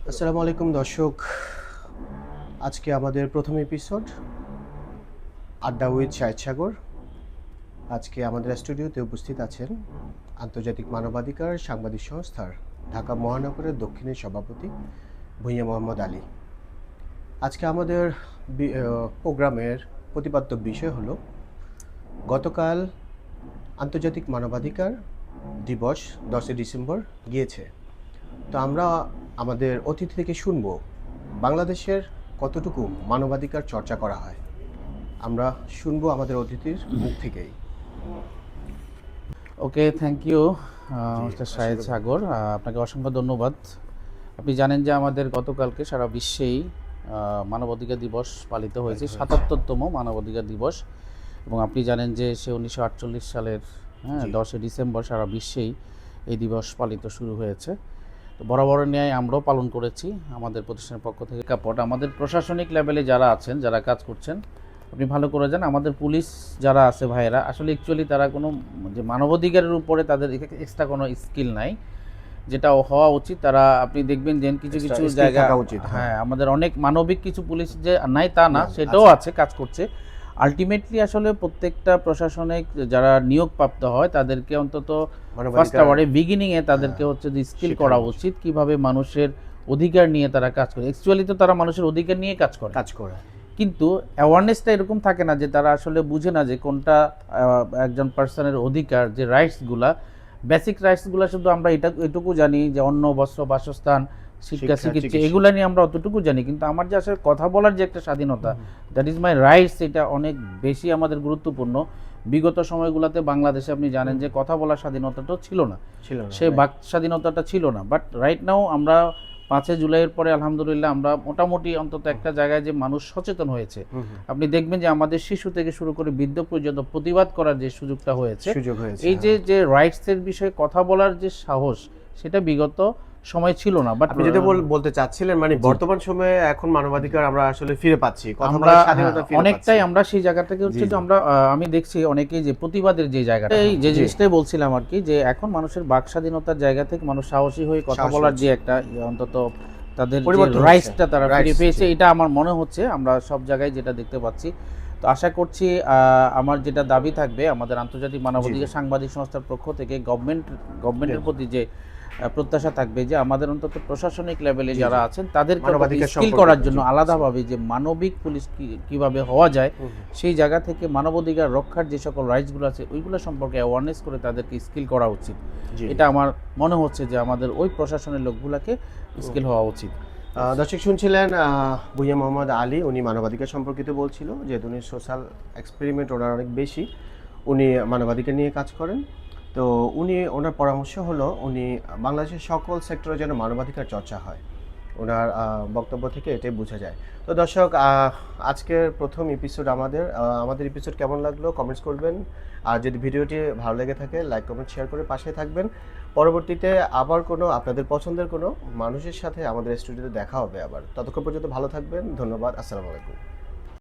আসসালামু আলাইকুম দর্শক, আজকে আমাদের প্রথম এপিসোড আড্ডা উইথ শাহেদ সাগর। আজকে আমাদের স্টুডিওতে উপস্থিত আছেন আন্তর্জাতিক মানবাধিকার সাংবাদিক সংস্থার ঢাকা মহানগরের দক্ষিণের সভাপতি ভূঁইয়া মোহাম্মদ আলী। আজকে আমাদের প্রোগ্রামের প্রতিপাদ্য বিষয় হলো গতকাল আন্তর্জাতিক মানবাধিকার দিবস 10 ডিসেম্বর গিয়েছে। তো আমরা আমাদের অতিথি থেকে শুনবো বাংলাদেশের কতটুকু মানবাধিকার চর্চা করা হয়। আমরা শুনবো আমাদের অতিথির মুখ থেকেই। ওকে, থ্যাংক ইউ মিস্টার শাহেদ সাগর, আপনাকে অসংখ্য ধন্যবাদ। আপনি জানেন যে আমাদের গতকালকে সারা বিশ্বেই মানবাধিকার দিবস পালিত হয়েছে, ৭৭তম মানবাধিকার দিবস। এবং আপনি জানেন যে সে 1948 সালের 10 ডিসেম্বর সারা বিশ্বেই এই দিবস পালিত শুরু হয়েছে। তো বরাবর ন্যায় আমরাও পালন করেছি আমাদের প্রতিষ্ঠানের পক্ষ থেকে। কাপড় আমাদের প্রশাসনিক লেভেলে যারা আছেন, যারা কাজ করছেন, আপনি ভালো করে জানেন আমাদের পুলিশ যারা আছে ভাইয়েরা, আসলে অ্যাকচুয়ালি তারা কোনো যে মানবাধিকারের উপরে তাদের এক্সট্রা কোনো স্কিল নাই, যেটা হওয়া উচিত। তারা আপনি দেখবেন যে কিছু কিছু জায়গা হ্যাঁ আমাদের অনেক মানবিক কিছু পুলিশ যে নাই তা না, সেটাও আছে, কাজ করছে। আলটিমেটলি আসলে প্রত্যেকটা প্রশাসনিক যারা নিয়োগপ্রাপ্ত হয় তাদেরকে অন্তত ফার্স্ট আওয়ারে বিগিনিংয়ে তাদেরকে হচ্ছে যে স্কিল করা উচিত, কিভাবে মানুষের অধিকার নিয়ে তারা কাজ করে। অ্যাকচুয়ালি তো তারা মানুষের অধিকার নিয়ে কাজ করে, কিন্তু অ্যাওয়ারনেসটা এরকম থাকে না যে তারা আসলে বুঝে না যে কোনটা একজন পার্সনের অধিকার, যে রাইটসগুলা, বেসিক রাইটসগুলো শুধু আমরা এটুকু জানি যে অন্ন, বস্ত্র, বাসস্থান, শিক্ষা, চিকিৎসা, এগুলা নিয়ে আমরা অতটুকু জানি। কিন্তু আমার যে আসলে কথা বলার যে একটা স্বাধীনতা, দ্যাট ইজ মাই রাইটস, এটা অনেক বেশি আমাদের গুরুত্বপূর্ণ। বিগত সময়গুলোতে বাংলাদেশে আপনি জানেন যে কথা বলার স্বাধীনতাটাও ছিল না, সে বাক স্বাধীনতাটা ছিল না। বাট রাইট নাও আমরা 5 জুলাইয়ের পরে আলহামদুলিল্লাহ আমরা মোটামুটি অন্তত একটা জায়গায় যে মানুষ সচেতন হয়েছে। আপনি দেখবেন যে আমাদের শিশু থেকে শুরু করে বৃদ্ধ পর্যন্ত প্রতিবাদ করার যে সুযোগটা হয়েছে, এই যে রাইটসের বিষয়ে কথা বলার যে সাহস, সেটা বিগত সময় ছিল না। বাট আপনি যেটা বলতে চাচ্ছিলেন মানে বর্তমান সময়ে এখন মানবাধিকার আমরা আসলে ফিরে পাচ্ছি, কথা বলার স্বাধীনতা ফিরে অনেকটাই আমরা সেই জায়গাটাকে হচ্ছে যে আমরা আমি দেখছি অনেকেই যে প্রতিবাদের যে জায়গাটা, এই যে জিনিসটাই বলছিলাম আর কি, যে এখন মানুষের বাক স্বাধীনতার জায়গা থেকে মানুষ সাহসী হয়ে কথা বলার যে একটা অন্তত তাদের রাইটসটা তারা ফিরে পেয়েছে, এটা আমার মনে হচ্ছে আমরা সব জায়গায় যেটা দেখতে পাচ্ছি। তো আশা করছি আমার যেটা দাবি থাকবে আমাদের আন্তর্জাতিক মানবাধিকার সাংবাদিক সংস্থার পক্ষ থেকে গভর্নমেন্টের প্রতি যে প্রত্যাশা থাকবে যে আমাদের অন্তত প্রশাসনিক লেভেলে যারা আছেন তাদেরকে স্কিল করার জন্য আলাদাভাবে যে মানবিক পুলিশ কিভাবে হওয়া যায়, সেই জায়গা থেকে মানবাধিকার রক্ষার যে সকল রাইটসগুলো আছে ওইগুলো সম্পর্কে অ্যাওয়ারনেস করে তাদেরকে স্কিল করা উচিত। এটা আমার মনে হচ্ছে যে আমাদের ওই প্রশাসনের লোকগুলোকে স্কিল হওয়া উচিত। দর্শক শুনছিলেন ভূঁইয়া মোহাম্মদ আলী, উনি মানবাধিকার সম্পর্কিত বলছিল, যেহেতু উনি সোশ্যাল এক্সপেরিমেন্ট ওনার অনেক বেশি, উনি মানবাধিকার নিয়ে কাজ করেন। তো ওনার পরামর্শ হলো উনি বাংলাদেশের সকল সেক্টরে যেন মানবাধিকার চর্চা হয়, ওনার বক্তব্য থেকে এটাই বোঝা যায়। তো দর্শক, আজকের প্রথম এপিসোড আমাদের এপিসোড কেমন লাগলো কমেন্টস করবেন, আর যদি ভিডিওটি ভালো লেগে থাকে লাইক, কমেন্ট, শেয়ার করে পাশে থাকবেন। পরবর্তীতে আবার কোনো আপনাদের পছন্দের কোনো মানুষের সাথে আমাদের স্টুডিওতে দেখা হবে আবার। ততক্ষণ পর্যন্ত ভালো থাকবেন, ধন্যবাদ, আসসালামু আলাইকুম।